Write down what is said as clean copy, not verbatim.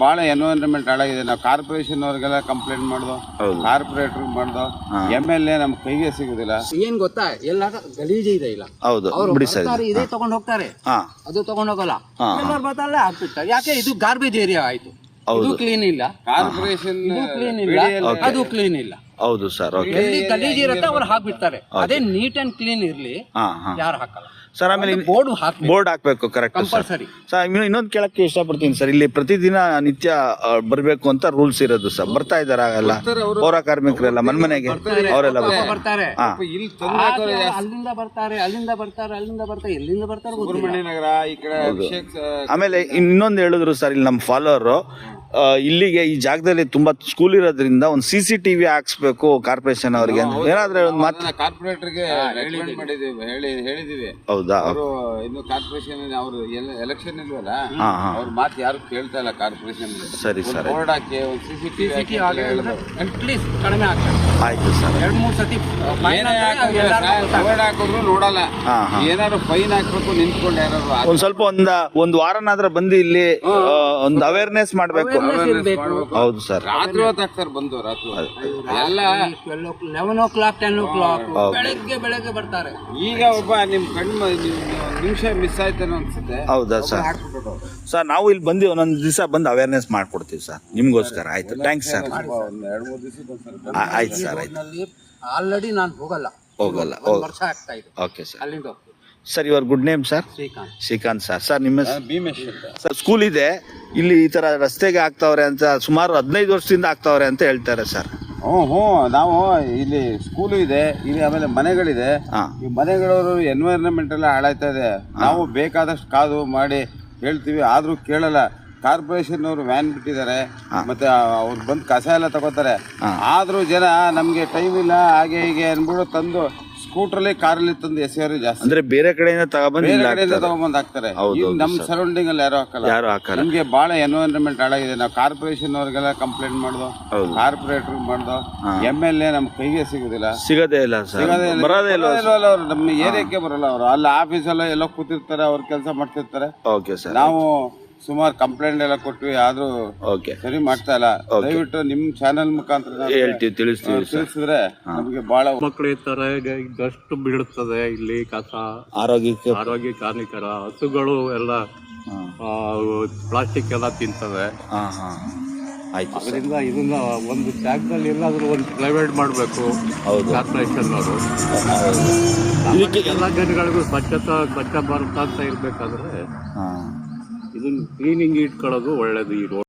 ಬಹಳ ಎನ್ವೈರನ್ಮೆಂಟ್ ಹಾಳಾಗಿದೆ. ನಾವು ಕಾರ್ಪೊರೇಷನ್ ಅವ್ರಿಗೆಲ್ಲ ಕಂಪ್ಲೇಂಟ್ ಮಾಡ್ದೋ, ಕಾರ್ಪೊರೇಟರ್ ಮಾಡ್ದೋ, MLA ನಮ್ ಕೈಗೆ ಸಿಗುದಿಲ್ಲ. ಏನ್ ಗೊತ್ತಾ, ಎಲ್ಲ ಗಲೀಜ್ ಇದೆ. ಇಲ್ಲ ಅವ್ರು ಬರ್ತಾರೆ, ಇದೇ ತಗೊಂಡ್ ಹೋಗ್ತಾರೆ, ಅದು ತಗೊಂಡ್ ಹೋಗಲ್ಲ. ಎಲ್ಲರೂ ಬರ್ತಾರಲ್ಲ ಆಗ್ತಿರ್ತಾರೆ. ಯಾಕೆ ಇದು ಗಾರ್ಬೇಜ್ ಏರಿಯಾ ಆಯ್ತು. ಇದು ಕ್ಲೀನ್ ಇಲ್ಲ, ಕಾರ್ಪೊರೇಷನ್ ಕ್ಲೀನ್ ಇಲ್ಲ, ಅದು ಕ್ಲೀನ್ ಇಲ್ಲ. ಹೌದು ಸರ್. ಎಲ್ಲಿ ಗಲೀಜ್ ಇರುತ್ತೆ ಅವ್ರು ಹಾಕ್ಬಿಡ್ತಾರೆ. ಅದೇ ನೀಟ್ ಅಂಡ್ ಕ್ಲೀನ್ ಇರ್ಲಿ, ಯಾರು ಹಾಕಲ್ಲ ಸರ್. ಆಮೇಲೆ ಬೋರ್ಡ್ ಹಾಕ್ಬೇಕು, ಕರೆಕ್ಟ್ ಕಂಪಲ್ಸರಿ. ಸರ್ ಇನ್ನೊಂದು ಕೇಳಕ್ಕೆ ಇಷ್ಟಪಡ್ತೀನಿ ಸರ್, ಇಲ್ಲಿ ಪ್ರತಿದಿನ ನಿತ್ಯ ಬರ್ಬೇಕು ಅಂತ ರೂಲ್ಸ್ ಇರೋದು ಸರ್. ಬರ್ತಾ ಇದಾರ ಎಲ್ಲ ಪೌರ ಕಾರ್ಮಿಕರೆಲ್ಲ ಮನೆಗೆ ಅವರೆಲ್ಲ ಬರ್ತಾರೆ. ಅಲ್ಲಿಂದ ಬರ್ತಾರೆ, ಎಲ್ಲಿಂದ ಬರ್ತಾರೆ ಸುಬ್ರಹ್ಮಣ್ಯ ನಗರ ಈ ಕಡೆ. ಆಮೇಲೆ ಇನ್ನೊಂದು ಹೇಳಿದ್ರು ಸರ್, ಇಲ್ಲಿ ನಮ್ಮ ಫಾಲೋವರ್ ಇಲ್ಲಿಗೆ ಈ ಜಾಗದಲ್ಲಿ ತುಂಬಾ ಸ್ಕೂಲ್ ಇರೋದ್ರಿಂದ ಒಂದು CCTV ಹಾಕ್ಸ್ಬೇಕು ಕಾರ್ಪೊರೇಷನ್ ಅವರಿಗೆ. ಏನಾದ್ರೆ ಒಂದು ಮಾತು ಕಾರ್ಪೊರೇಟರ್ಗೆ ಹೇಳಿದೀವಿ. ಹೌದಾ? ಅವರು ಇನ್ನು ಕಾರ್ಪೊರೇಷನ್ ಅವರು ಎಲೆಕ್ಷನ್ ಇಲ್ವಲ್ಲ, ಅವ್ರ ಮಾತು ಯಾರು ಕೇಳ್ತಾ ಇಲ್ಲ ಕಾರ್ಪೊರೇಷನ್. ಸರಿ ಸರ್, ಬೋರ್ಡ್ ಹಾಕಿ ಒಂದು CCTV ಪ್ಲೀಸ್ ಕಡಿಮೆ ಆಗ್ತದೆ. ಆಯ್ತು ಸರ್. 2-3 ಸತಿ ಬೋರ್ಡ್ ಹಾಕಿದ್ರು ನೋಡಲ್ಲ. ಏನಾದ್ರು ಫೈನ್ ಹಾಕ್ಬೇಕು, ನಿಂತ್ಕೊಂಡು ಯಾರು ಒಂದ್ ಸ್ವಲ್ಪ ಒಂದ್ ವಾರನಾದ್ರ ಬಂದು ಇಲ್ಲಿ ಒಂದು ಅವೇರ್ನೆಸ್ ಮಾಡ್ಬೇಕು. ಹೌದು ಸರ್. ರಾತ್ರಿ ಹೊತ್ತು ಹಾಕ್ತಾರೆ ಬಂದು, ರಾತ್ರಿ ಎಲ್ಲ 11 o'clock 10 o'clock ಬೆಳಗ್ಗೆ ಬರ್ತಾರೆ. ಈಗ ಒಬ್ಬ ನಿಮ್ ಕಣ್ಣು ನಿಮಿಷ ಮಿಸ್ ಆಯ್ತಾನೋ ಅನ್ಸುತ್ತೆ. ಹೌದಾ ಸರ್? ಸರ್ ನಾವು ಇಲ್ಲಿ ಬಂದು ಒಂದೊಂದು ದಿವಸ ಬಂದು ಅವೇರ್ನೆಸ್ ಮಾಡ್ಕೊಡ್ತೀವಿ ಸರ್, ನಿಮ್ಗೋಸ್ಕರ. ಆಯ್ತು, ಥ್ಯಾಂಕ್ಸ್ ಸರ್. 2-3 ದಿವಸ ಆಯ್ತು ಸರ್. ಆಯ್ತು. ಆಲ್ರೆಡಿ ನಾನು ಹೋಗಲ್ಲ. ವರ್ಷ ಆಗ್ತಾ ಇದೆ. Okay sir. ಅಲ್ಲಿಂದ ಹೋಗ್ತೀನಿ sir. Your good name sir? Srikanth sir. Sir ನಿಮ್ಮ ಭೀಮೇಶ್ ಸರ್, ಸ್ಕೂಲ್ ಇದೆ ಇಲ್ಲಿ, ಈ ತರ ರಸ್ತೆಗೆ ಆಗ್ತಾವ್ರೆ ಅಂತ ಸುಮಾರು 15 ವರ್ಷದಿಂದ ಆಗ್ತಾವ್ರೆ ಅಂತ ಹೇಳ್ತಾರೆ ಸರ್. ನಾವು ಇಲ್ಲಿ ಸ್ಕೂಲು ಇದೆ, ಇಲ್ಲಿ ಆಮೇಲೆ ಮನೆಗಳಿದೆ. ಈ ಮನೆಗಳವರು ಎನ್ವೈರನ್ಮೆಂಟ್ ಎಲ್ಲ ಹಾಳಾಯ್ತಾ ಇದೆ. ನಾವು ಬೇಕಾದಷ್ಟು ಕಾದು ಮಾಡಿ ಹೇಳ್ತೀವಿ, ಆದ್ರೂ ಕೇಳಲ್ಲ. ಕಾರ್ಪೊರೇಷನ್ ಅವರು ವ್ಯಾನ್ ಬಿಟ್ಟಿದ್ದಾರೆ, ಮತ್ತೆ ಅವ್ರು ಬಂದು ಕಸ ಎಲ್ಲ ತಗೋತಾರೆ. ಆದ್ರೂ ಜನ ನಮ್ಗೆ ಟೈಮ್ ಇಲ್ಲ ಹಾಗೆ ಹೀಗೆ ಅನ್ಬಿಟ್ಟು ತಂದು ಸ್ಕೂಟ್ರಲ್ಲಿ ಕಾರಲ್ಲಿ ತಂದು ಎಸೆಯೋರು ಜಾಸ್ತಿ. ಅಂದ್ರೆ ಬೇರೆ ಕಡೆಯಿಂದ ತಗೊಂಬಂದ್ ಹಾಕ್ತಾರೆ. ನಮ್ ಸರೌಂಡಿಂಗ್ ಅಲ್ಲಿ ಯಾರು ಹಾಕಲ್ಲ. ನಮ್ಗೆ ಬಹಳ ಎನ್ವೈರನ್ಮೆಂಟ್ ಹಾಳಾಗಿದೆ. ನಾವು ಕಾರ್ಪೊರೇಷನ್ ಅವ್ರಿಗೆಲ್ಲ ಕಂಪ್ಲೇಂಟ್ ಮಾಡ್ದೋ, ಕಾರ್ಪೊರೇಟರ್ ಮಾಡ್ದೋ, MLA ನಮ್ ಕೈಗೆ ಸಿಗುದಿಲ್ಲ. ಸಿಗದೇ ಇಲ್ಲ ಅವ್ರು ನಮ್ಮ ಏರಿಯಾಕ್ಕೆ ಬರಲ್ಲ. ಅವರು ಅಲ್ಲಿ ಆಫೀಸಲ್ಲ ಎಲ್ಲೋ ಕೂತಿರ್ತಾರೆ, ಅವ್ರ ಕೆಲಸ ಮಾಡ್ತಿರ್ತಾರೆ. ನಾವು ಸುಮಾರು ಕಂಪ್ಲೇಂಟ್ ಎಲ್ಲ ಕೊಟ್ವಿ, ಆದ್ರೂ ಸರಿ ಮಾಡ್ತಾ ಇಲ್ಲ. ದಯವಿಟ್ಟು ನಿಮ್ ಚಾನೆಲ್ ಮುಖಾಂತರ ತಿಳಿಸಿದ್ರೆ ನಮ್ಗೆ ಬಹಳ ಮಕ್ಕಳು ಇರ್ತಾರೆ, ಡಸ್ಟ್ ಬೀಳುತ್ತದೆ ಇಲ್ಲಿ, ಕಸ, ಆರೋಗ್ಯ ಹಾನಿಕರ. ಹಸುಗಳು ಎಲ್ಲ ಪ್ಲಾಸ್ಟಿಕ್ ಎಲ್ಲ ತಿಂತವೆ. ಅದರಿಂದ ಇದನ್ನ ಒಂದು ಜಾಗದಲ್ಲಿ ಎಲ್ಲಾದ್ರೂ ಒಂದು ಪ್ರೈವೇಟ್ ಮಾಡಬೇಕು ಕಾರ್ಪೊರೇಷನ್ ಅವರು. ಎಲ್ಲ ಜನಗಳಿಗೂ ಸ್ವಚ್ಛ ಭಾರತ ಅಂತ ಇರ್ಬೇಕಾದ್ರೆ ಇದನ್ನ ಕ್ಲೀನಿಂಗ್ ಇಟ್ಕೊಳ್ಳೋದು ಒಳ್ಳೇದು. ಈ ರೋಡ್